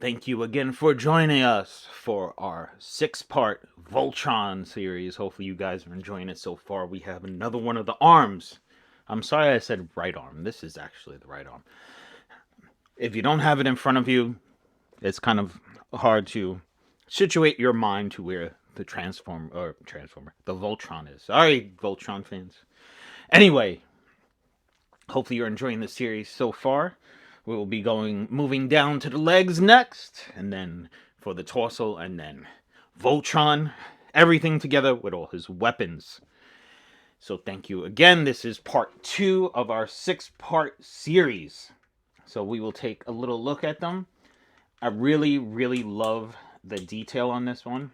Thank you again for joining us for our 6-part Voltron series. Hopefully, you guys are enjoying it so far. We have another one of the arms. I'm sorry I said right arm. This is actually the right arm. If you don't have it in front of you, it's kind of hard to situate your mind to where the the Voltron is. Sorry, Voltron fans. Anyway, hopefully you're enjoying the series so far. We will be moving down to the legs next, and then for the torso, and then Voltron, everything together with all his weapons. So thank you again. This is part 2 of our 6-part series. So we will take a little look at them. I really, really love the detail on this one.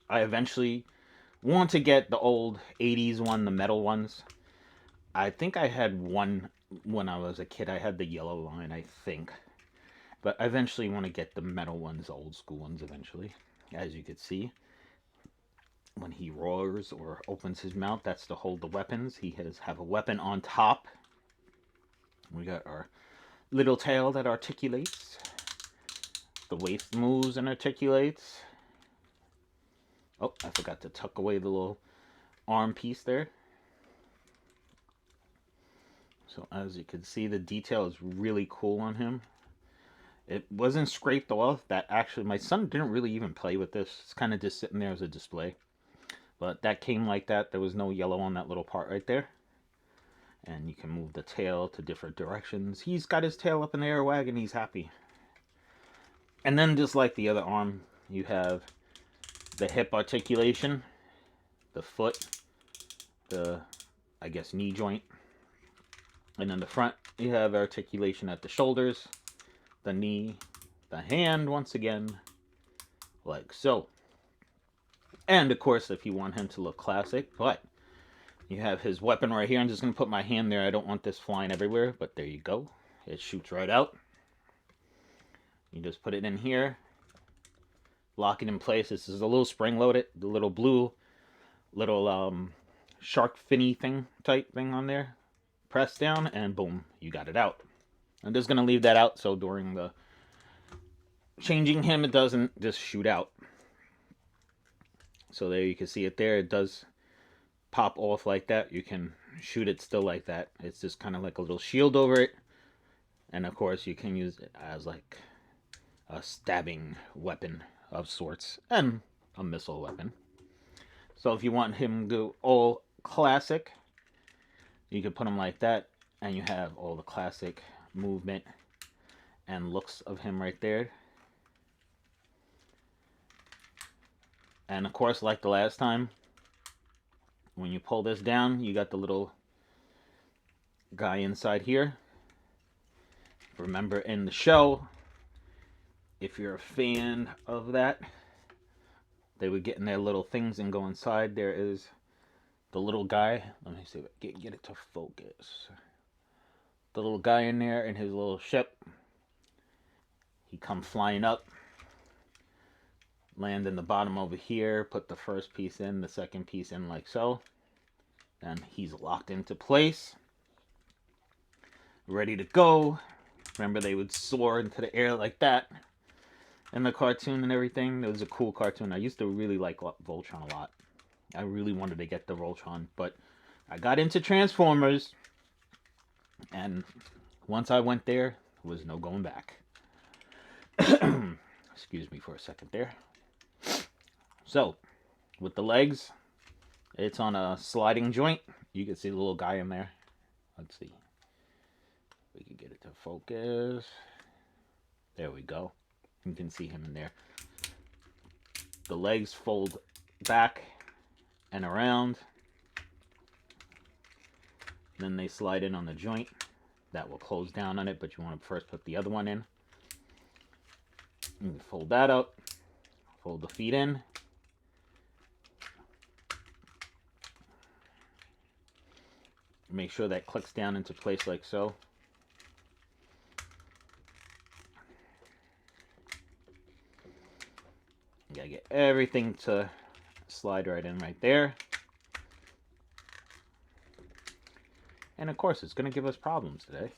I eventually want to get the old 80s one, the metal ones. I think I had one when I was a kid. I had the yellow line, I think. But I eventually want to get the metal ones, the old school ones eventually. As you can see, when he roars or opens his mouth, that's to hold the weapons. He have a weapon on top. We got our little tail that articulates. The waist moves and articulates. Oh, I forgot to tuck away the little arm piece there. So as you can see, the detail is really cool on him. It wasn't scraped off. That actually, my son didn't really even play with this. It's kind of just sitting there as a display. But that came like that. There was no yellow on that little part right there. And you can move the tail to different directions. He's got his tail up in the air wagging. He's happy. And then just like the other arm, you have the hip articulation, the foot, the, I guess, knee joint. And then the front, you have articulation at the shoulders, the knee, the hand, once again, like so. And of course, if you want him to look classic, but you have his weapon right here. I'm just going to put my hand there. I don't want this flying everywhere, but there you go. It shoots right out. You just put it in here, lock it in place. This is a little spring loaded, the little blue, little shark finny thing type thing on there. Press down and boom, you got it out. I'm just going to leave that out so during the changing him, it doesn't just shoot out. So there you can see it there. It does pop off like that. You can shoot it still like that. It's just kind of like a little shield over it. And of course, you can use it as like a stabbing weapon of sorts and a missile weapon. So if you want him to go all classic, you can put him like that, and you have all the classic movement and looks of him right there. And of course, like the last time, when you pull this down, you got the little guy inside here. Remember in the show, if you're a fan of that, they would get in their little things and go inside. There is the little guy. Let me see, get it to focus. The little guy in there in his little ship. He come flying up, land in the bottom over here, put the first piece in, the second piece in like so. And he's locked into place, ready to go. Remember, they would soar into the air like that in the cartoon and everything. It was a cool cartoon. I used to really like Voltron a lot. I really wanted to get the Voltron, but I got into Transformers, and once I went there was no going back. Excuse me for a second there. So, with the legs, it's on a sliding joint. You can see the little guy in there. Let's see. We can get it to focus. There we go. You can see him in there. The legs fold back and around. Then they slide in on the joint. That will close down on it, but you want to first put the other one in. You can fold that up. Fold the feet in. Make sure that clicks down into place like so. You gotta get everything to slide right in right there. And of course, it's gonna give us problems today.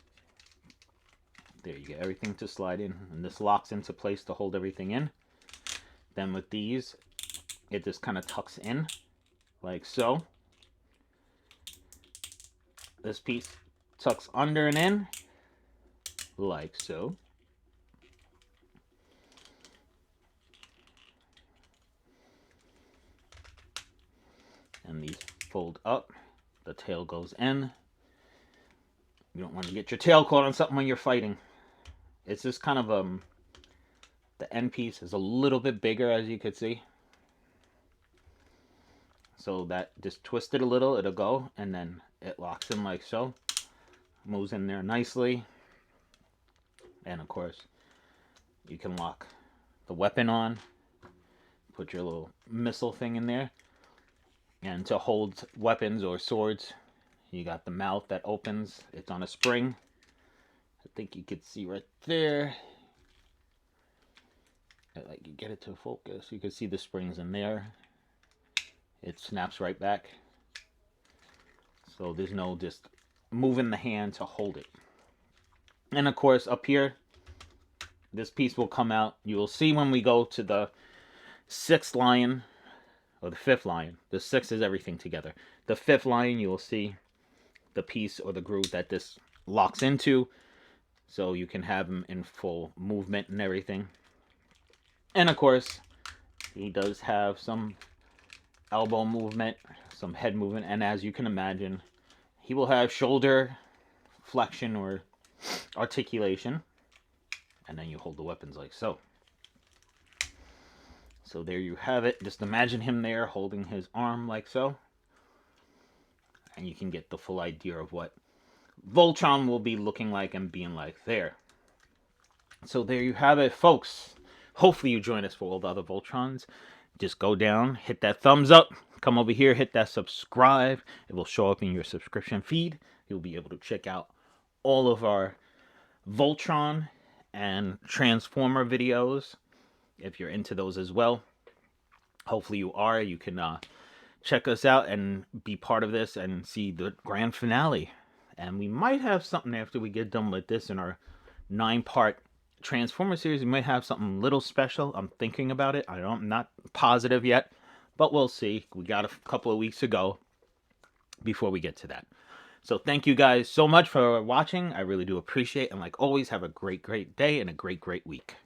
There, you get everything to slide in, and this locks into place to hold everything in. Then with these, it just kind of tucks in, like so. This piece tucks under and in, like so. And these fold up. The tail goes in. You don't want to get your tail caught on something when you're fighting. It's just kind of the end piece is a little bit bigger, as you can see. So that just twist it a little, it'll go, and then it locks in like so. Moves in there nicely. And of course, you can lock the weapon on. Put your little missile thing in there. And to hold weapons or swords, you got the mouth that opens. It's on a spring. I think you could see right there. Like, you get it to focus. You can see the springs in there. It snaps right back. So there's no just moving the hand to hold it. And of course, up here, this piece will come out. You will see when we go to the 6th lion, or the 5th lion. The 6th is everything together. The 5th lion, you will see the piece or the groove that this locks into. So you can have him in full movement and everything. And of course, he does have some elbow movement, some head movement, and as you can imagine, he will have shoulder flexion or articulation. And then you hold the weapons like so. So there you have it. Just imagine him there holding his arm like so. And you can get the full idea of what Voltron will be looking like and being like there. So there you have it, folks. Hopefully you join us for all the other Voltrons. Just go down, hit that thumbs up, come over here, hit that subscribe. It will show up in your subscription feed. You'll be able to check out all of our Voltron and Transformer videos if you're into those as well. Hopefully you are. You can check us out and be part of this and see the grand finale. And we might have something after we get done with this in our 9-part Transformer series. We might have something little special. I'm thinking about it. I'm not positive yet, but we'll see. We got a couple of weeks to go before we get to that. So thank you guys so much for watching. I really do appreciate it. And like always, have a great, great day and a great, great week.